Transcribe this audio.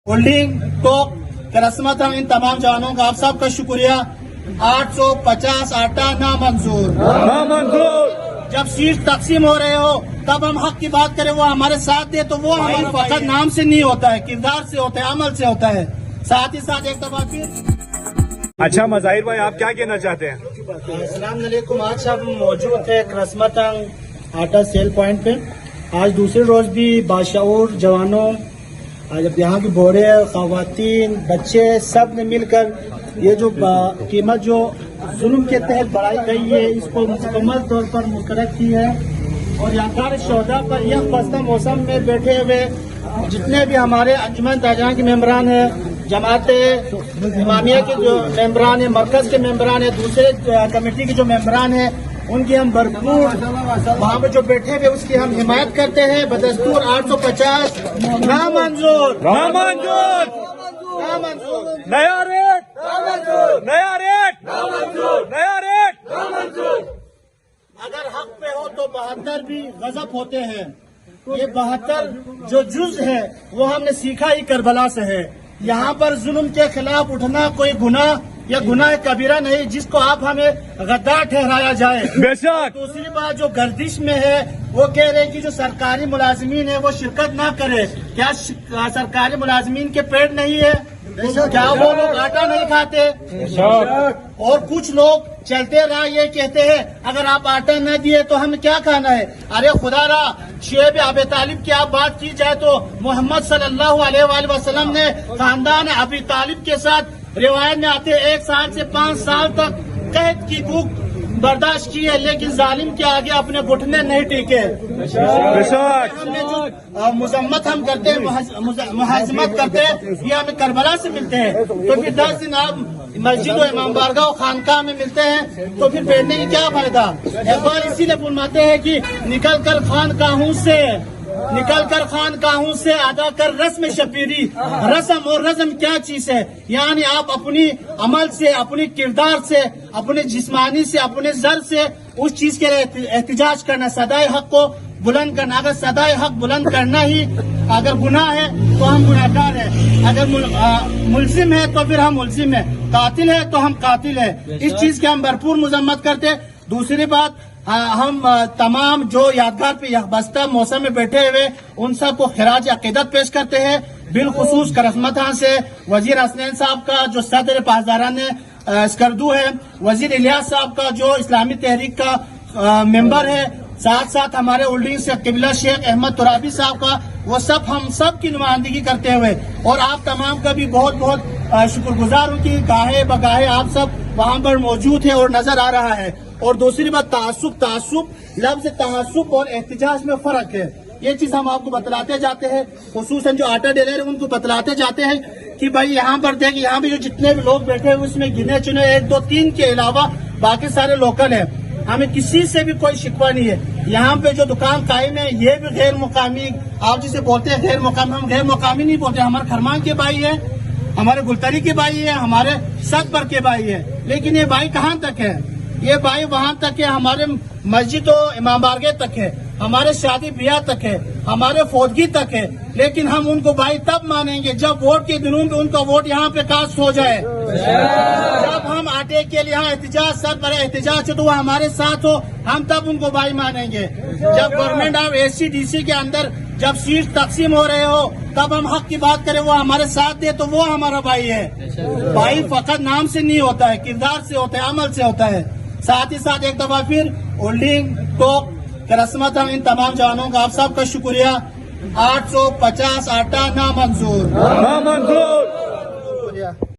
Holding टोक रस्मत हम इन तमाम जवानों का आप सबका शुक्रिया। 850 आटा नामंजूर। जब सीट तकसीम हो रहे हो तब हम हक की बात करें, वो हमारे साथ दे तो वो हमारे फकत नाम से नहीं होता है, किरदार से होता है, अमल से होता है। साथ ही साथ एक दफा फिर अच्छा मज़ाहिर भाई, आप क्या कहना चाहते हैं? अस्सलाम वालेकुम। आज हम मौजूद थे रस्मत आटा सेल पॉइंट पे। आज दूसरे रोज भी बाशऊर जवानों, जब यहाँ की बोरे, खवातीन, बच्चे सब ने मिलकर ये जो कीमत जो जुल्म के तहत बढ़ाई गई है इसको मुकम्मल तौर पर मुस्तरद की है। और यादगार शोहदा पर यह खस्ता मौसम में बैठे हुए जितने भी हमारे अंजुमन ताजरां के मेंबरान हैं, जमात इमामिया के जो मेंबरान हैं, मरकज के मेंबरान हैं, दूसरे कमेटी के जो मेंबरान हैं, उनकी हम भरपूर वहाँ पे जो बैठे हुए उसकी हम हिमायत करते हैं। बदस्तूर 850 नामंजूर, नामंजूर, नामंजूर, नया रेट, नया रेट, नया रेट। अगर हक पे हो तो 72 भी गजब होते हैं। ये 72 जो जुज है वो हमने सीखा ही करबला से है। यहाँ पर जुल्म के खिलाफ उठना कोई गुनाह या गुनाह कबीरा नहीं जिसको आप हमें गद्दार ठहराया जाए। बेशक। दूसरी बात जो गर्दिश में है वो कह रहे हैं कि जो सरकारी मुलाजमीन है वो शिरकत ना करे। क्या सरकारी मुलाजमीन के पेट नहीं है? क्या वो लोग आटा नहीं खाते? और कुछ लोग चलते रहा ये कहते हैं अगर आप आटा न दिए तो हमें क्या खाना है? अरे खुदारा, शेब अबी तालिब की आप बात की जाए तो मोहम्मद सल्लल्लाहु अलैहि वसल्लम ने खानदान अबी तालिब के साथ रिवायत में आते 1 साल से 5 साल तक कैद की भूख बर्दाश्त की है, लेकिन जालिम के आगे अपने घुटने नहीं टिके। हमने जो मुजम्मत हम करते हैं, मुहाजमत करते हैं, ये हमें करबला से मिलते हैं। तो फिर 10 दिन आप मस्जिद और इमाम बारगाह और खानकाह में मिलते हैं तो फिर बैठने की क्या फायदा? इकबाल इसीलिए फरमाते हैं कि निकल कर खानकाहों से अदा कर रस्म शबीरी। रस्म और रस्म क्या चीज है? यानी आप अपनी अमल से, अपनी किरदार से, अपने जिस्मानी से, अपने जर से उस चीज के लिए एहतिजाज करना, सदाए हक को बुलंद करना। अगर सदाए हक बुलंद करना ही अगर गुनाह है तो हम गुनाहगार हैं। अगर मुल्जिम है तो फिर हम मुल्जिम हैं, कातिल है तो हम कातिल है। इस चीज की हम भरपूर मजम्मत करते हैं। दूसरी बात, हम तमाम जो यादगार पे यकबस्ता मौसम में बैठे हुए उन सबको खिराज अकीदत पेश करते हैं। बिलखुसूस करस्मत से वजीर हसनैन साहब का जो सदर पासदारान स्कर्दू है, वजीर इलियास साहब का जो इस्लामी तहरीक का मेंबर है, साथ साथ हमारे होल्डिंग से किबला शेख अहमद तुराबी साहब का, वो सब हम सब की नुमाइंदगी करते हुए और आप तमाम का भी बहुत बहुत शुक्रगुजार हूँ कि गाहे बगाहे आप सब वहाँ पर मौजूद है और नजर आ रहा है। और दूसरी बात, तासुब लफ्ज तहासुब और एहतिजाज में फर्क है। ये चीज हम आपको बतलाते जाते हैं, खुसूसन जो आटा डीलर है उनको बतलाते जाते हैं कि भाई यहाँ पर देख, यहाँ भी जो जितने भी लोग बैठे हैं उसमें गिने चुने 1 2 3 के अलावा बाकी सारे लोकल है। हमें किसी से भी कोई शिकवा नहीं है। यहाँ पे जो दुकान कायम है ये भी गैर मुकामी, आप जिसे बोलते हैं गैर मुकामी, हम गैर मुकामी नहीं बोलते। हमारे खरमान के भाई है, हमारे गुलतरी के भाई है, हमारे सदबर के भाई है। लेकिन ये भाई कहाँ तक है? ये भाई वहाँ तक है, हमारे मस्जिद और इमाम बारगाह तक है, हमारे शादी ब्याह तक है, हमारे फौजगी तक है। लेकिन हम उनको भाई तब मानेंगे जब वोट के दिनों में उनका वोट यहाँ पे कास्ट हो जाए। जब हम आटे के लिए यहाँ एहतिजाज, सर पर एहतिजाज तो वो हमारे साथ हो, हम तब उनको भाई मानेंगे। जब गवर्नमेंट ऑफ SCDC के अंदर जब सीट तकसीम हो रहे हो तब हम हक की बात करें, वो हमारे साथ दे तो वो हमारा भाई है। भाई फकत नाम से नहीं होता है, किरदार से होता है, अमल से होता है। साथ ही साथ एक दफा फिर होल्डिंग टोक रस्मत हम इन तमाम जवानों का आप सबका शुक्रिया। 850 आटा नामंजूर।